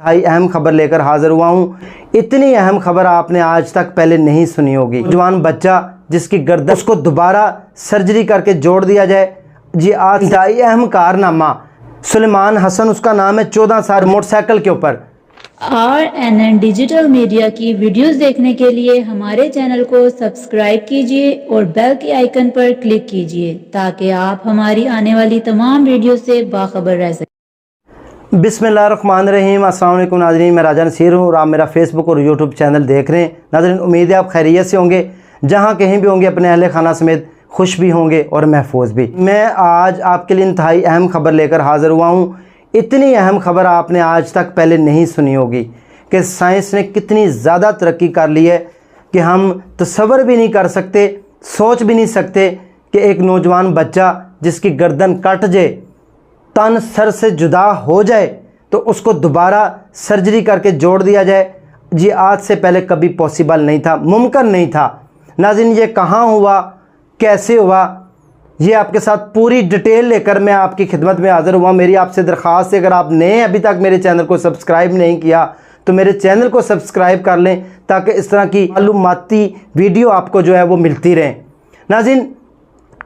भाई अहम खबर लेकर हाजिर हुआ हूँ। इतनी अहम खबर आपने आज तक पहले नहीं सुनी होगी। जवान बच्चा जिसकी गर्दन उसको दोबारा सर्जरी करके जोड़ दिया जाए। जी आज इंतहाई अहम कारनामा। सुलेमान हसन उसका नाम है, 14 साल, मोटरसाइकिल के ऊपर। RNN डिजिटल मीडिया की वीडियोस देखने के लिए हमारे चैनल को सब्सक्राइब कीजिए और बेल के आइकन पर क्लिक कीजिए ताकि आप हमारी आने वाली तमाम वीडियो से बाखबर रह सकें। बिस्मिल्लाहिर्रहमानिर्रहीम। अस्सलाम वालेकुम नाज़रीन, मैं राजा नसीर हूँ और आप मेरा फेसबुक और यूट्यूब चैनल देख रहे हैं। नाज़रीन, उम्मीद है आप खैरियत से होंगे, जहाँ कहीं भी होंगे अपने अहले खाना समेत खुश भी होंगे और महफूज भी। मैं आज आपके लिए इंतहाई अहम खबर लेकर हाज़िर हुआ हूँ। इतनी अहम खबर आपने आज तक पहले नहीं सुनी होगी कि साइंस ने कितनी ज़्यादा तरक्की कर ली है कि हम तसव्वुर भी नहीं कर सकते, सोच भी नहीं सकते कि एक नौजवान बच्चा जिसकी गर्दन कट जाए, तन सर से जुदा हो जाए, तो उसको दोबारा सर्जरी करके जोड़ दिया जाए। जी आज से पहले कभी पॉसिबल नहीं था, मुमकिन नहीं था। नाज़रीन, ये कहाँ हुआ, कैसे हुआ, ये आपके साथ पूरी डिटेल लेकर मैं आपकी खिदमत में हाज़िर हुआ। मेरी आपसे दरख्वास्त है, अगर आपने अभी तक मेरे चैनल को सब्सक्राइब नहीं किया तो मेरे चैनल को सब्सक्राइब कर लें ताकि इस तरह की मालूमाती वीडियो आपको जो है वो मिलती रहे। नाज़रीन,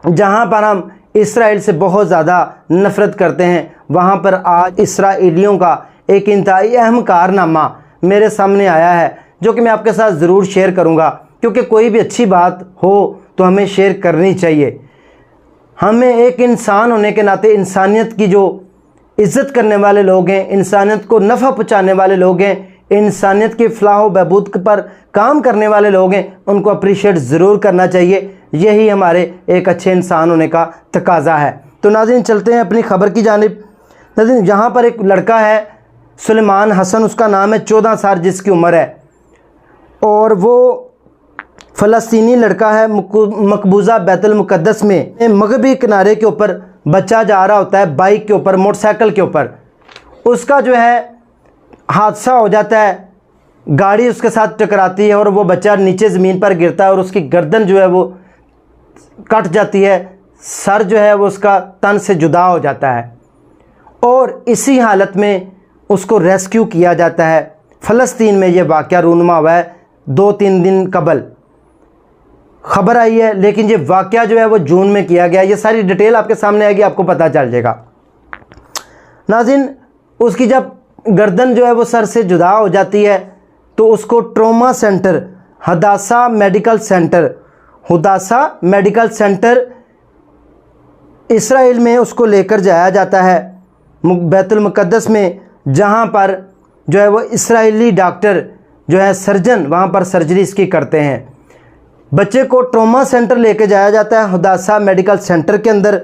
जहाँ पर हम इसराइल से बहुत ज़्यादा नफ़रत करते हैं, वहाँ पर आज इसराइलियों का एक इंतहाई अहम कारनामा मेरे सामने आया है, जो कि मैं आपके साथ ज़रूर शेयर करूँगा, क्योंकि कोई भी अच्छी बात हो तो हमें शेयर करनी चाहिए। हमें एक इंसान होने के नाते इंसानियत की जो इज़्ज़त करने वाले लोग हैं, इंसानियत को नफ़ा पहुँचाने वाले लोग हैं, इंसानियत की फलाह व बहबूद पर काम करने वाले लोग हैं, उनको अप्रिशिएट ज़रूर करना चाहिए। यही हमारे एक अच्छे इंसान होने का तकाज़ा है। तो नाज़रीन, चलते हैं अपनी ख़बर की जानिब। नाज़रीन, यहाँ पर एक लड़का है, सुलेमान हसन उसका नाम है, 14 साल जिसकी उम्र है, और वो फ़लस्तीनी लड़का है। मकबूजा बैतुल मुक़द्दस में मगरबी किनारे के ऊपर बच्चा जा रहा होता है, बाइक के ऊपर, मोटरसाइकिल के ऊपर। उसका जो है हादसा हो जाता है, गाड़ी उसके साथ टकराती है और वो बच्चा नीचे ज़मीन पर गिरता है और उसकी गर्दन जो है वो कट जाती है, सर जो है वो उसका तन से जुदा हो जाता है और इसी हालत में उसको रेस्क्यू किया जाता है। फ़लस्तीन में ये वाक़या रूनुमा हुआ है 2-3 दिन कबल ख़बर आई है, लेकिन ये वाक़या जो है वो जून में किया गया। ये सारी डिटेल आपके सामने आएगी, आपको पता चल जाएगा। नाज़रीन, उसकी जब गर्दन जो है वो सर से जुदा हो जाती है तो उसको trauma centre, Hadassah medical centre Israel में उसको लेकर जाया जाता है, बैतुल मुक़द्दस में, जहाँ पर जो है वो इसराइली डॉक्टर जो है सर्जन वहाँ पर सर्जरी इसकी करते हैं। बच्चे को ट्रॉमा सेंटर लेके जाया जाता है, हदासा मेडिकल सेंटर के अंदर,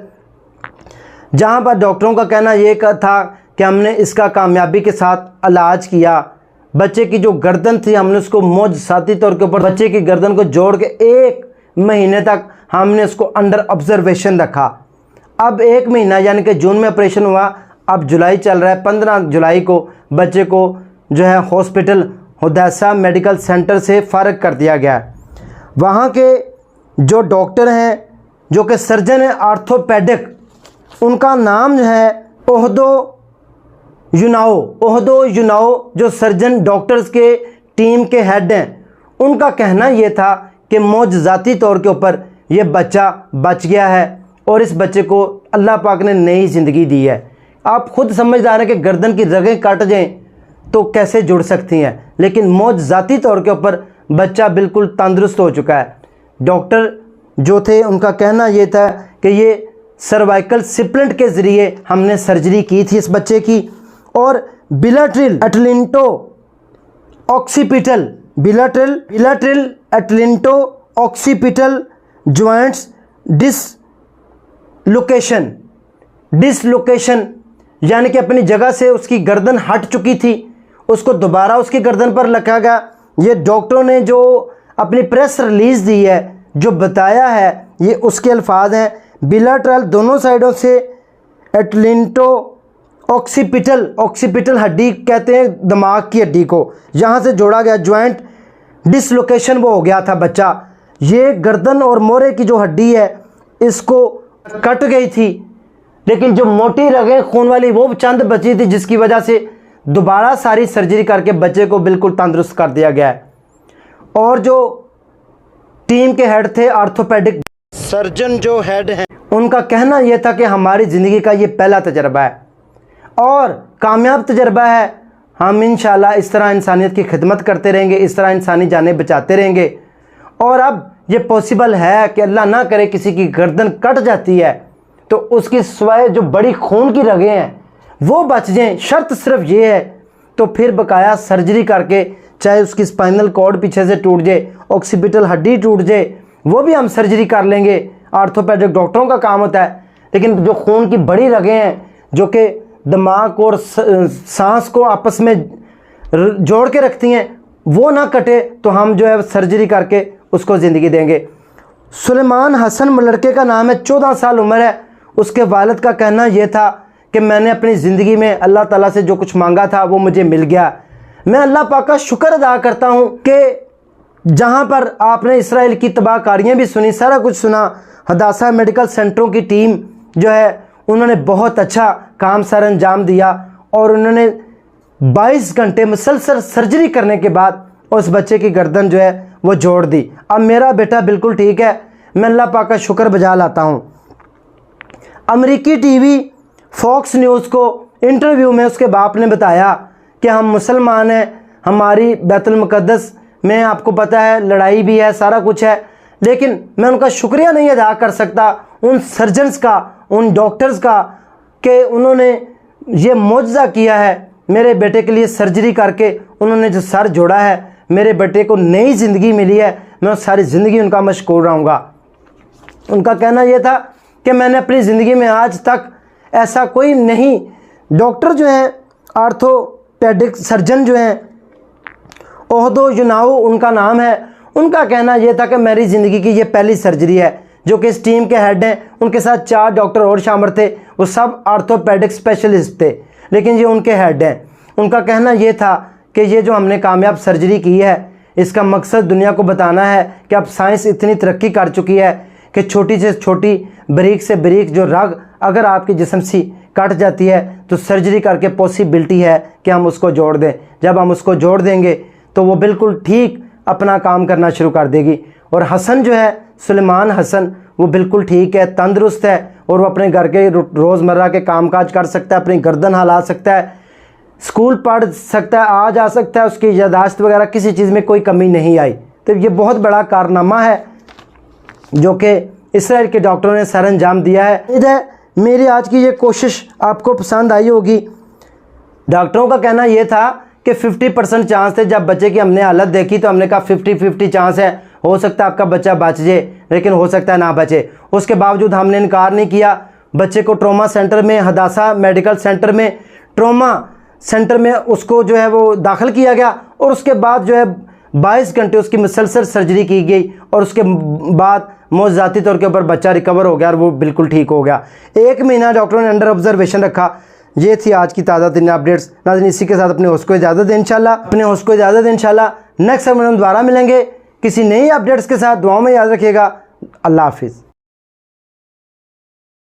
जहाँ पर डॉक्टरों का कहना ये था कि हमने इसका कामयाबी के साथ इलाज किया। बच्चे की जो गर्दन थी, हमने उसको मौजज़ाती तौर के ऊपर बच्चे की गर्दन को जोड़ के 1 महीने तक हमने उसको अंडर ऑब्जर्वेशन रखा। अब 1 महीना यानी कि जून में ऑपरेशन हुआ, अब जुलाई चल रहा है, 15 जुलाई को बच्चे को जो है हॉस्पिटल हदासा मेडिकल सेंटर से फ़ारिग कर दिया गया। वहाँ के जो डॉक्टर हैं, जो कि सर्जन है आर्थोपेडिक, उनका नाम जो है ओहदो यूनाओ, जो सर्जन डॉक्टर्स के टीम के हेड हैं, उनका कहना ये था कि मौजज़ाती तौर के ऊपर ये बच्चा बच गया है और इस बच्चे को अल्लाह पाक ने नई ज़िंदगी दी है। आप खुद समझदार हैं कि गर्दन की रगें कट जाएं तो कैसे जुड़ सकती हैं, लेकिन मौजज़ाती तौर के ऊपर बच्चा बिल्कुल तंदुरुस्त हो चुका है। डॉक्टर जो थे उनका कहना ये था कि ये सर्वाइकल स्प्लिंट के ज़रिए हमने सर्जरी की थी इस बच्चे की, और बिलाटरल एटलिंटो ऑक्सीपिटल जॉइंट्स डिसलोकेशन यानी कि अपनी जगह से उसकी गर्दन हट चुकी थी, उसको दोबारा उसकी गर्दन पर रखा गया। ये डॉक्टरों ने जो अपनी प्रेस रिलीज़ दी है, जो बताया है, ये उसके अल्फाज हैं। बिलाटरल दोनों साइडों से, एटलिंटो ऑक्सीपिटल हड्डी कहते हैं दिमाग की हड्डी को, यहाँ से जोड़ा गया। जॉइंट डिसलोकेशन वो हो गया था बच्चा। ये गर्दन और मोरे की जो हड्डी है इसको कट गई थी, लेकिन जो मोटी रगें खून वाली वो चंद बची थी, जिसकी वजह से दोबारा सारी सर्जरी करके बच्चे को बिल्कुल तंदुरुस्त कर दिया गया है। और जो टीम के हेड थे, ऑर्थोपेडिक सर्जन जो हेड हैं, उनका कहना यह था कि हमारी ज़िंदगी का ये पहला तजर्बा है और कामयाब तजर्बा है। हम इंशाल्लाह इस तरह इंसानियत की खिदमत करते रहेंगे, इस तरह इंसानी जानें बचाते रहेंगे। और अब ये पॉसिबल है कि अल्लाह ना करे किसी की गर्दन कट जाती है तो उसकी सिवाय जो बड़ी खून की रगें हैं वो बच जाएं, शर्त सिर्फ ये है। तो फिर बकाया सर्जरी करके, चाहे उसकी स्पाइनल कॉर्ड पीछे से टूट जाए, ऑक्सीपिटल हड्डी टूट जाए, वो भी हम सर्जरी कर लेंगे। ऑर्थोपेडिक डॉक्टरों का काम होता है। लेकिन जो खून की बड़ी रगें हैं जो कि दिमाग और सांस को आपस में जोड़ के रखती हैं, वो ना कटे तो हम जो है सर्जरी करके उसको ज़िंदगी देंगे। सुलेमान हसन लड़के का नाम है, 14 साल उम्र है। उसके वालिद का कहना यह था कि मैंने अपनी ज़िंदगी में अल्लाह ताला से जो कुछ मांगा था वो मुझे मिल गया। मैं अल्लाह पाक का शुक्र अदा करता हूँ कि जहाँ पर आपने इसराइल की तबाहकारियाँ भी सुनी, सारा कुछ सुना, हदासा मेडिकल सेंटरों की टीम जो है उन्होंने बहुत अच्छा काम सर अंजाम दिया और उन्होंने 22 घंटे मुसलसल सर्जरी करने के बाद उस बच्चे की गर्दन जो है वो जोड़ दी। अब मेरा बेटा बिल्कुल ठीक है, मैं अल्लाह पाक का शुक्र बजा लाता हूँ। अमेरिकी टीवी फॉक्स न्यूज़ को इंटरव्यू में उसके बाप ने बताया कि हम मुसलमान हैं, हमारी बैतुल मुक़द्दस में आपको पता है लड़ाई भी है, सारा कुछ है, लेकिन मैं उनका शुक्रिया नहीं अदा कर सकता उन सर्जन्स का, उन डॉक्टर्स का कि उन्होंने ये मौजज़ा किया है मेरे बेटे के लिए। सर्जरी करके उन्होंने जो सर जोड़ा है, मेरे बेटे को नई ज़िंदगी मिली है, मैं सारी ज़िंदगी उनका मशकूर रहूँगा। उनका कहना यह था कि मैंने अपनी ज़िंदगी में आज तक ऐसा कोई नहीं, डॉक्टर जो हैं ऑर्थोपेडिक सर्जन जो हैं, ओहदो यूनाओ उनका नाम है, उनका कहना यह था कि मेरी ज़िंदगी की ये पहली सर्जरी है। जो कि इस टीम के हेड हैं, उनके साथ 4 डॉक्टर और शामिल थे, वो सब ऑर्थोपेडिक स्पेशलिस्ट थे, लेकिन ये उनके हेड हैं। उनका कहना यह था कि ये जो हमने कामयाब सर्जरी की है, इसका मकसद दुनिया को बताना है कि अब साइंस इतनी तरक्की कर चुकी है कि छोटी से छोटी, बारीक से बारीक जो रग अगर आपके जिस्म से कट जाती है तो सर्जरी करके पॉसिबिलिटी है कि हम उसको जोड़ दें। जब हम उसको जोड़ देंगे तो वो बिल्कुल ठीक अपना काम करना शुरू कर देगी। और हसन जो है, सुलेमान हसन, वो बिल्कुल ठीक है, तंदुरुस्त है और वो अपने घर के रोज़मर्रा के कामकाज कर सकता है, अपनी गर्दन हिला सकता है, स्कूल पढ़ सकता है, आ जा सकता है, उसकी यादाश्त वगैरह किसी चीज़ में कोई कमी नहीं आई। तो ये बहुत बड़ा कारनामा है जो कि इसराइल के डॉक्टरों ने सर अंजाम दिया है। उम्मीद है मेरी आज की ये कोशिश आपको पसंद आई होगी। डॉक्टरों का कहना यह था कि 50% चांस थे। जब बच्चे की हमने हालत देखी तो हमने कहा 50-50 चांस है, हो सकता है आपका बच्चा बच जाए लेकिन हो सकता है ना बचे। उसके बावजूद हमने इनकार नहीं किया। बच्चे को ट्रॉमा सेंटर में, हदासा मेडिकल सेंटर में, ट्रॉमा सेंटर में उसको जो है वो दाखिल किया गया और उसके बाद जो है 22 घंटे उसकी मुसलसल सर्जरी की गई और उसके बाद मौजूदाती तौर के ऊपर बच्चा रिकवर हो गया और वो बिल्कुल ठीक हो गया। 1 महीना डॉक्टरों ने अंडर ऑब्जर्वेशन रखा। ये थी आज की ताज़ा तरीन अपडेट्स। नाज़रीन, इसी के साथ अपने होस्ट को इजाज़त दें इंशाल्लाह। नेक्स्ट समय हम दोबारा मिलेंगे किसी नई अपडेट्स के साथ। दुआओं में याद रखिएगा। अल्लाह हाफिज़।